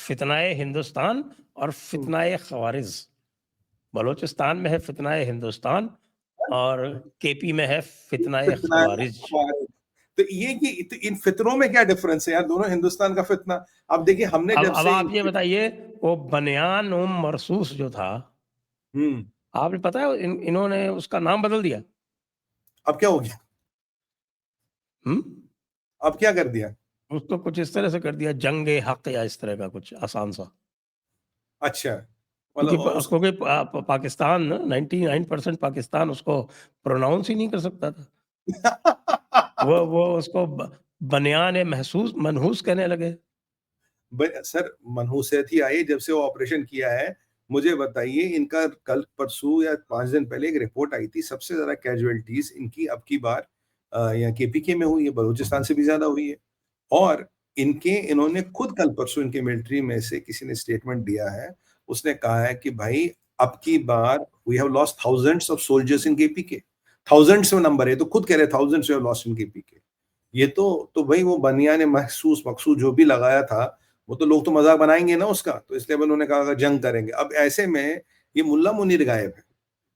फितनाए हिंदुस्तान और फितनाए खवारिज। बलोचिस्तान में है फितनाए हिंदुस्तान और केपी में है फितनाए खवारिज। तो ये कि तो इन फितरों में क्या डिफरेंस है यार? दोनों हिंदुस्तान का फितना। अब देखिए हमने जब अब से आप ये बताइए, वो बनियान मरसूस जो था, आपने पता है इन्होंने उसका नाम बदल दिया। अब क्या हो गया? अब क्या कर दिया? उसको कुछ इस तरह से कर दिया, जंगे हक या इस तरह का कुछ आसान सा। अच्छा, क्योंकि पाकिस्तान 99% पाकिस्तान उसको प्रोनाउंस ही नहीं कर सकता था। वो उसको बनियान महसूस मनहूस कहने लगे। सर मनहूसियत ही आई जब से वो ऑपरेशन किया है। मुझे बताइए, इनका कल परसों या 5 दिन पहले एक रिपोर्ट आई थी, सबसे ज्यादा कैजुअलिटीज इनकी अब की बार या केपीके में हुई है, बलूचिस्तान से भी ज्यादा हुई है। और इन्होंने खुद कल परसों इनके मिलिट्री में से किसी ने स्टेटमेंट दिया है, उसने कहा है कि भाई अब की बार we have lost thousands of soldiers in KPK. Thousands में नंबर है, तो खुद कह रहे thousands we have lost in KPK. ये तो भाई वो बनियान महसूस मकसूद जो भी लगाया था, वो तो लोग तो मजाक बनाएंगे ना उसका, तो इसलिए उन्होंने कहा जंग करेंगे। अब ऐसे में ये मुल्ला मुनीर गायब है।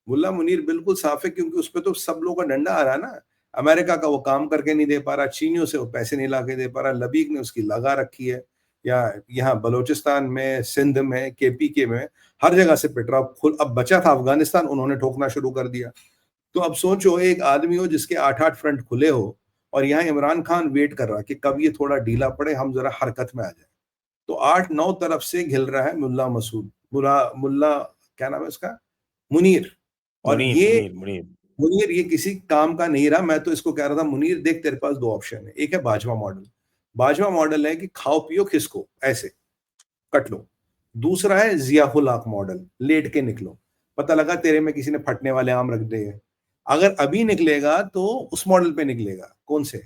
मुल्ला मुनीर बिल्कुल साफ है, क्योंकि उस पर तो सब लोगों का डंडा आ रहा है ना। अमेरिका का वो काम करके नहीं दे पा रहा, चीनियों से वो पैसे नहीं ला के दे पा रहा, लबीक ने उसकी लगा रखी है, या यहाँ बलोचिस्तान में, सिंध में, केपीके में, हर जगह से पिट रहा। अब बचा था अफगानिस्तान, उन्होंने ठोकना शुरू कर दिया। तो अब सोचो, एक आदमी हो जिसके 8-8 फ्रंट खुले हो, और यहाँ इमरान खान वेट कर रहा कि कब ये थोड़ा ढीला पड़े, हम जरा हरकत में आ जाए। तो 8-9 तरफ से घिल रहा है मुल्ला मसूद, मुल्ला क्या नाम है उसका, मुनीर। और मुनीर ये किसी काम का नहीं रहा। मैं तो इसको कह रहा था, मुनीर देख तेरे पास 2 ऑप्शन है। एक है बाजवा मॉडल। बाजवा मॉडल है कि खाओ पियो खिसको, ऐसे कट लो। दूसरा है जियाउल हक मॉडल, लेट के निकलो, पता लगा तेरे में किसी ने फटने वाले आम रख दिए। अगर अभी निकलेगा तो उस मॉडल पे निकलेगा, कौन से,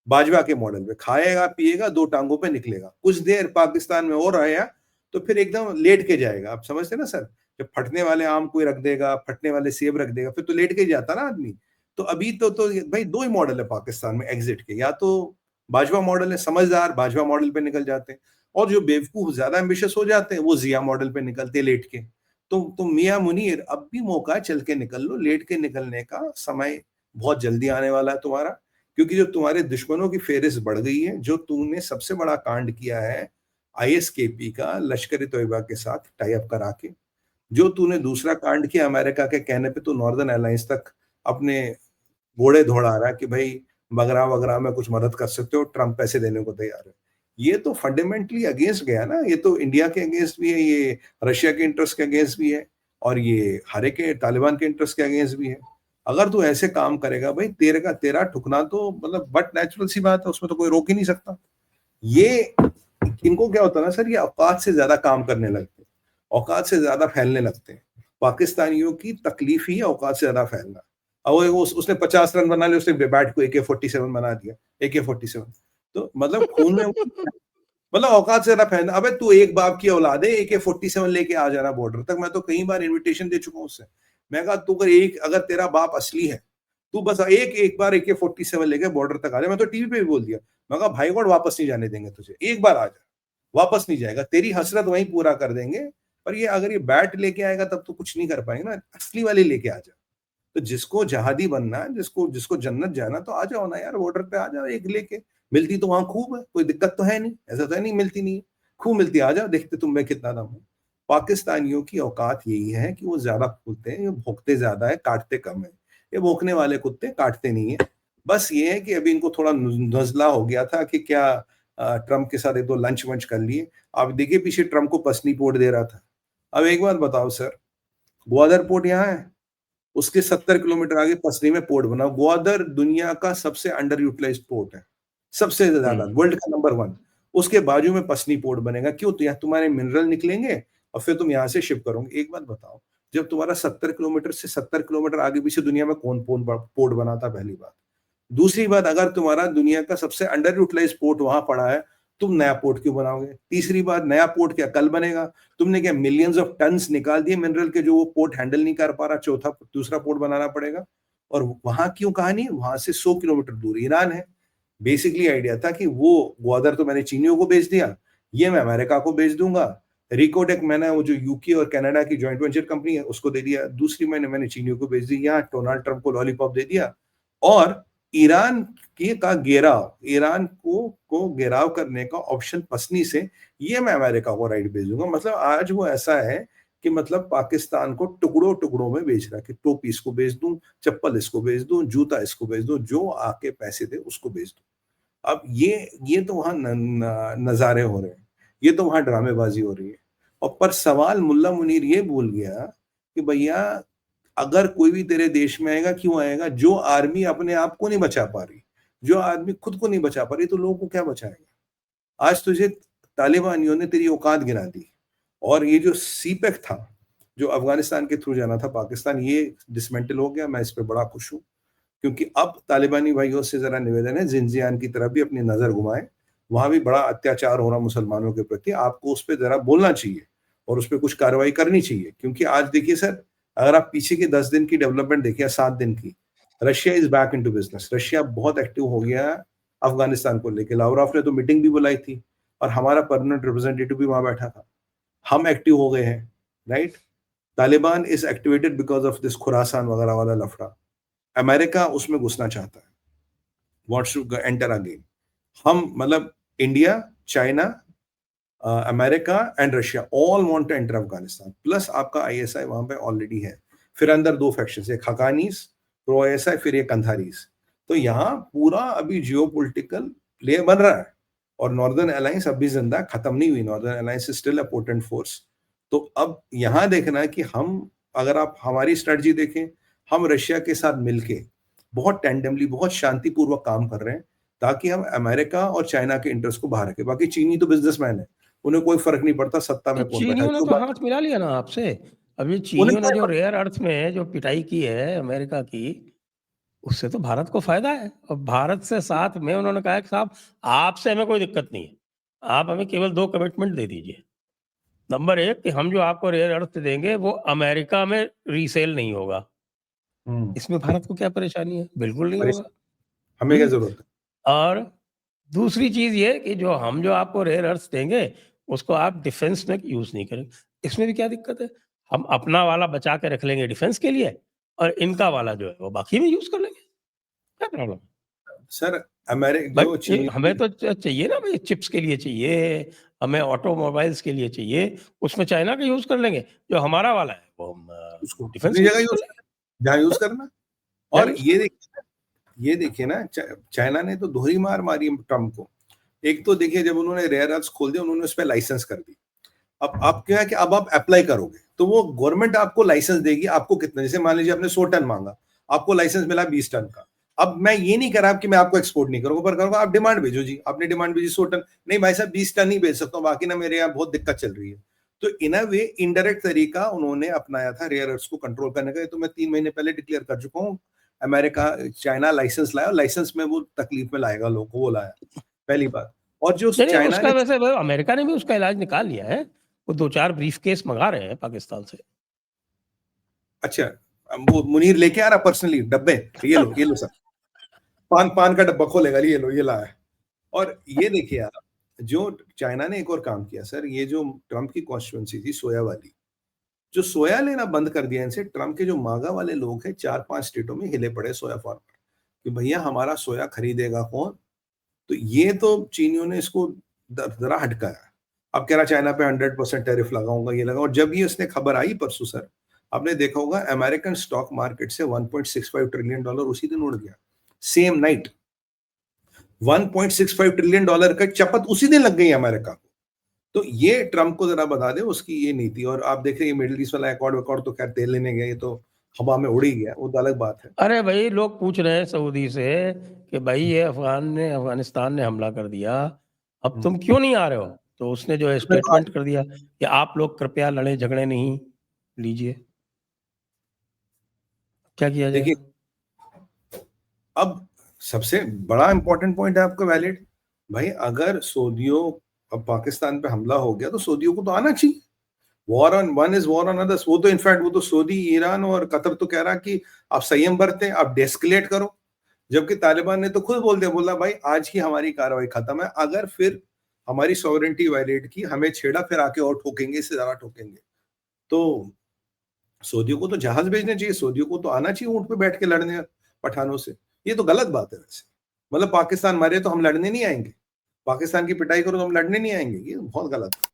बाजवा के मॉडल पे, खाएगा पिएगा 2 टांगों पे निकलेगा। कुछ देर पाकिस्तान में और आया तो फिर एकदम लेट के जाएगा। आप समझते ना सर, जब फटने वाले आम कोई रख देगा, फटने वाले सेब रख देगा, फिर तो लेट के जाता ना आदमी। तो अभी तो भाई 2 ही मॉडल है पाकिस्तान में एग्जिट के, या तो बाजवा मॉडल है, समझदार बाजवा मॉडल पे निकल जाते हैं, और जो बेवकूफ ज्यादा एम्बिशियस हो जाते हैं वो जिया मॉडल पे निकलते लेट के। तो मियां मुनीर, अब भी मौका है, चल के निकल लो। लेट के निकलने का समय बहुत जल्दी आने वाला है तुम्हारा, क्योंकि जो तुम्हारे दुश्मनों की फेहरिस्त बढ़ गई है। जो तुमने सबसे बड़ा कांड किया है आईएसकेपी का, लश्कर तोयबा के साथ टाई अप करा के, जो तूने दूसरा कांड किया अमेरिका के कहने पे, तो नॉर्दर्न अलायंस तक अपने घोड़े दौड़ा रहा है कि भाई बगरा वगरा में कुछ मदद कर सकते हो, ट्रंप पैसे देने को तैयार है। ये तो फंडामेंटली अगेंस्ट गया ना। ये तो इंडिया के अगेंस्ट भी है, ये रशिया के इंटरेस्ट के अगेंस्ट भी है, और ये हरे के तालिबान के इंटरेस्ट के अगेंस्ट भी है। अगर तू ऐसे काम करेगा भाई, तेरे का तेरा ठुकना तो मतलब बट नेचुरल सी बात है, उसमें तो कोई रोक ही नहीं सकता। ये इनको क्या होता है ना सर, ये औकात से ज्यादा काम करने लगते हैं, औकात से ज्यादा फैलने लगते हैं। पाकिस्तानियों की तकलीफ ही है औकात से ज्यादा फैलना। और उसने 50 रन बना लिए, उसने बैट को AK-47 बना दिया, AK-47। तो मतलब खून में मतलब औकात से ज्यादा फैलना। अबे तू एक बाप की औलाद है, AK-47 लेके आ जाना बॉर्डर तक। मैं तो कई बार इन्विटेशन दे चुका हूं उससे। मैं कहा तू अगर तेरा बाप असली है, तू बस एक बार AK-47 लेके बॉर्डर तक आ जा। मैं तो टीवी पे भी बोल दिया, मैं कहा भाई गॉड वापस नहीं जाने देंगे तुझे, एक बार आ जा, वापस नहीं जाएगा, तेरी हसरत वहीं पूरा कर देंगे। पर ये अगर ये बैट लेके आएगा तब तो कुछ नहीं कर पाएंगे ना, असली वाले लेके आ जा। तो जिसको जहादी बनना है, जिसको जिसको जन्नत जाना, तो आ जाओ ना यार, बॉर्डर पे आ जाओ एक लेके। मिलती तो वहां खूब है, कोई दिक्कत तो है नहीं, ऐसा तो है नहीं मिलती नहीं है, खूब मिलती। आ जाओ, देखते तुम में कितना दम है। पाकिस्तानियों की औकात यही है कि वो ज्यादा फूलते हैं, ये भोंकते ज्यादा है, काटते कम है। ये भोंकने वाले कुत्ते काटते नहीं है। बस ये है कि अभी इनको थोड़ा नजला हो गया था कि क्या ट्रंप के साथ 1-2 लंच वंच कर लिए। आप देखिए पीछे ट्रंप को पसली पोर्ट दे रहा था। अब एक बात बताओ सर, ग्वादर पोर्ट यहाँ है, उसके 70 किलोमीटर आगे पसरी में पोर्ट बना। ग्वादर दुनिया का सबसे अंडर यूटिलाइज्ड पोर्ट है, सबसे ज्यादा, वर्ल्ड का नंबर 1। उसके बाजू में पसनी पोर्ट बनेगा। क्यों? तो यहाँ तुम्हारे मिनरल निकलेंगे और फिर तुम यहाँ से शिप करोगे। एक बात बताओ, जब तुम्हारा 70 किलोमीटर से 70 किलोमीटर आगे पीछे दुनिया में कौन कौन पोर्ट बनाता, पहली बात। दूसरी बात, अगर तुम्हारा दुनिया का सबसे अंडर यूटिलाइज पोर्ट वहां पड़ा है, तुम नया पोर्ट क्यों बनाओगे? तीसरी बात, नया पोर्ट क्या कल बनेगा? तुमने क्या मिलियंस ऑफ टन्स निकाल दिए मिनरल के, जो वो पोर्ट हैंडल नहीं कर पा रहा, दूसरा पोर्ट बनाना पड़ेगा। और वहां क्यों कहानी, वहां से 100 किलोमीटर दूर ईरान है। बेसिकली आइडिया था कि वो ग्वादर तो मैंने चीनियों को बेच दिया, ये मैं अमेरिका को बेच दूंगा। रिकोडेक मैंने वो जो यूके और कनाडा की जॉइंट वेंचर कंपनी है उसको दे दिया। दूसरी मैंने चीनियों को बेच दी, यहाँ डोनाल्ड ट्रंप को लॉलीपॉप दे दिया। और ईरान का घेराव, ईरान को घेराव करने का ऑप्शन पसनी से ये मैं अमेरिका को राइट भेज दूंगा। मतलब आज वो ऐसा है कि मतलब पाकिस्तान को टुकड़ों टुकड़ों में बेच रहा है कि टोपी इसको बेच दूं, चप्पल इसको बेच दूं, जूता इसको बेच दूं, जो आके पैसे दे उसको बेच दूं। अब ये तो वहां नजारे हो रहे हैं, ये तो वहां ड्रामेबाजी हो रही है। और पर सवाल मुल्ला मुनीर ये भूल गया कि भैया अगर कोई भी तेरे देश में आएगा, क्यों आएगा? जो आर्मी अपने आप को नहीं बचा पा रही, जो आदमी खुद को नहीं बचा पा रही, तो लोगों को क्या बचाएगा? आज तुझे तालिबानियों ने तेरी औकात गिरा दी। और ये जो सीपेक था, जो अफगानिस्तान के थ्रू जाना था पाकिस्तान, ये डिसमेंटल हो गया। मैं इस पर बड़ा खुश हूँ, क्योंकि अब तालिबानी भाइयों से जरा निवेदन है, जिंजियान की तरफ भी अपनी नजर घुमाए। वहां भी बड़ा अत्याचार हो रहा मुसलमानों के प्रति, आपको उस पर जरा बोलना चाहिए और उस पर कुछ कार्रवाई करनी चाहिए। क्योंकि आज देखिए सर, अगर आप पीछे की 10 दिन की डेवलपमेंट देखिए, 7 दिन की, Russia is back into business. Russia बहुत एक्टिव हो गया है अफगानिस्तान को लेकर। लावरोव ने तो मीटिंग भी बुलाई थी और हमारा परमानेंट रिप्रेजेंटेटिव भी वहां बैठा था। हम एक्टिव हो गए हैं, right? Taliban is activated because of this Khorasan वगैरह वाला लफड़ा। अमेरिका उसमें घुसना चाहता है, वॉन्ट्स टू एंटर अगेन। हम मतलब India, China, America and Russia all want to enter Afghanistan. Plus आपका आईएसआई वहां पे ऑलरेडी है। फिर अंदर दो फैक्शंस, एक हकानीस प्रो आईएसआई, फिर एक कंधारीस। तो यहाँ पूरा अभी जियोपॉलिटिकल प्ले बन रहा है। और नॉर्दर्न अलायंस अभी जिंदा खत्म नहीं हुई, northern alliance is still a potent force. तो अब यहाँ देखना है कि हम, अगर आप हमारी स्ट्रेटजी देखें, हम रशिया के साथ मिलके बहुत टेंडमली, बहुत शांतिपूर्वक काम कर रहे हैं, ताकि हम अमेरिका और चाइना के इंटरेस्ट को बाहर रखें। बाकी चीनी तो बिजनेसमैन है, उन्हें कोई फर्क नहीं पड़ता सत्ता तो में कौन बैठा है, चीनियों ने जो तो बात हाथ मिला लिया ना आपसे। अभी उन्हें चीनियों ने कोई जो फर्क। रेयर अर्थ में जो पिटाई की है अमेरिका की, उससे तो भारत को फायदा है। और भारत से साथ में उन्होंने कहा कि साहब आपसे हमें कोई दिक्कत नहीं है, आप हमें केवल 2 कमिटमेंट दे दीजिए। नंबर 1 कि हम जो आपको रेयर अर्थ देंगे वो अमेरिका में रीसेल नहीं होगा। हम्म, इसमें भारत को क्या परेशानी है? बिल्कुल नहीं होगा। परेशान, हमें क्या हुँ। जरूरत है? और दूसरी चीज़ ये कि जो हम जो आपको रेयर अर्थ्स देंगे, उसको आप डिफेंस में यूज़ नहीं करेंगे। इसमें भी क्या दिक्कत है? हम अपना वाला बचा के रख लेंगे डिफेंस के लिए और इनका वाला जो है वो बाकी में यूज़ कर लेंगे। क्या प्रॉब्लम है? सर अमेरिका भाई जो ये चीनी हमें तो चाहिए ना भाई, चिप्स के लिए चाहिए, हमें ऑटोमोबाइल्स के लिए चाहिए, उसमें चाइना का यूज़ कर लेंगे। जो हमारा वाला है वो हम उसको डिफेंस अपनी में जगह यूज़ कर यूज लेंगे। करना, जहाँ यूज हाँ, करना। जहाँ और यूज़ करना। ये देखिए ना, चाइना ने तो दोहरी मार मारी ट्रम्प को। एक तो देखिए, जब उन्होंने रेयर अर्थ खोल दिया, उन्होंने उस पर लाइसेंस कर दी। अब आप क्या है कि अब आप अप्लाई करोगे तो वो गवर्नमेंट आपको लाइसेंस देगी। आपको कितना, जैसे मान लीजिए आपने 100 टन मांगा, आपको लाइसेंस मिला 20 टन का। अब मैं ये नहीं कह रहा कि मैं आपको एक्सपोर्ट नहीं करूंगा, पर करूंगा आप डिमांड भेजो जी। आपने डिमांड भेजी 100 टन, नहीं भाई साहब 20 टन ही भेज सकता हूँ, बाकी ना मेरे यहाँ बहुत दिक्कत चल रही है। तो इन अ वे इनडायरेक्ट तरीका उन्होंने अपनाया था रेयर अर्थ को कंट्रोल करने का। ये तो मैं 3 महीने पहले डिक्लेयर कर चुका हूँ। अमेरिका, चाइना लाइसेंस लाया, और लाइसेंस में वो तकलीफ में लाएगा लोगों को, वो लाया, पहली बात। और जो नहीं, नहीं चाइना उसका ने, वैसे वो अमेरिका ने भी उसका इलाज निकाल लिया है। वो 2-4 ब्रीफकेस मँगा रहे हैं पाकिस्तान से। अच्छा, वो मुनीर लेके आ रहा पर्सनली डब्बे, ये लो सर, पान पान का डब्बा खोलेगा, ये लो, ये लाया। और ये देखिए आप, जो चाइना ने एक और काम किया सर, ये जो ट्रम्प की कॉन्स्टिट्यूंसी थी सोया वाली, जो सोया लेना बंद कर दिया इनसे, ट्रम्प के जो मागा वाले लोग हैं 4-5 स्टेटों में हिले पड़े सोया फार्मर कि भैया हमारा सोया खरीदेगा कौन? तो ये तो चीनियों ने इसको जरा हटकाया। अब कह रहा चाइना पे 100% टैरिफ लगाऊंगा, ये लगा। और जब ये उसने खबर आई परसों सर, आपने देखा होगा अमेरिकन स्टॉक मार्केट से $1.65 ट्रिलियन उसी दिन उड़ गया, सेम नाइट। $1.65 ट्रिलियन का चपत उसी दिन लग गई अमेरिका को। तो ये ट्रम्प को जरा बता दे उसकी ये नीति। और आप देख रहे हैं मिडिल ईस्ट वाला अकॉर्ड वकॉर्ड तो खैर तेल लेने गए, ये तो हवा में उड़ ही गया, वो तो अलग बात है। अरे भाई लोग पूछ रहे हैं सऊदी से कि भाई ये अफगानिस्तान ने हमला कर दिया, अब हम्म। तुम क्यों नहीं आ रहे हो? तो उसने जो है उसने कहा, स्टेटमेंट कर दिया कि आप लोग कृपया लड़े झगड़े नहीं लीजिए। क्या किया देखिए जाएगा? अब सबसे बड़ा इंपॉर्टेंट पॉइंट है आपका वैलिड, भाई अगर सऊदियों, अब पाकिस्तान पे हमला हो गया तो सऊदियों को तो आना चाहिए। War on one is war on others. वो तो इनफैक्ट वो तो सऊदी, ईरान और कतर तो कह रहा कि आप संयम बरतें, आप डेस्केलेट करो। जबकि तालिबान ने तो खुद बोल दिया, बोला भाई आज की हमारी कार्रवाई खत्म है, अगर फिर हमारी सॉवरेंटी वायलेट की, हमें छेड़ा, फिर आके और ठोकेंगे, इससे ज्यादा ठोकेंगे। तो सऊदियों को तो जहाज भेजने चाहिए, सऊदियों को तो आना चाहिए ऊंट पे बैठ के लड़ने पठानों से। ये तो गलत बात है वैसे। मतलब पाकिस्तान मारे तो हम लड़ने नहीं आएंगे, पाकिस्तान की पिटाई करो तो हम लड़ने नहीं आएंगे, ये बहुत गलत है।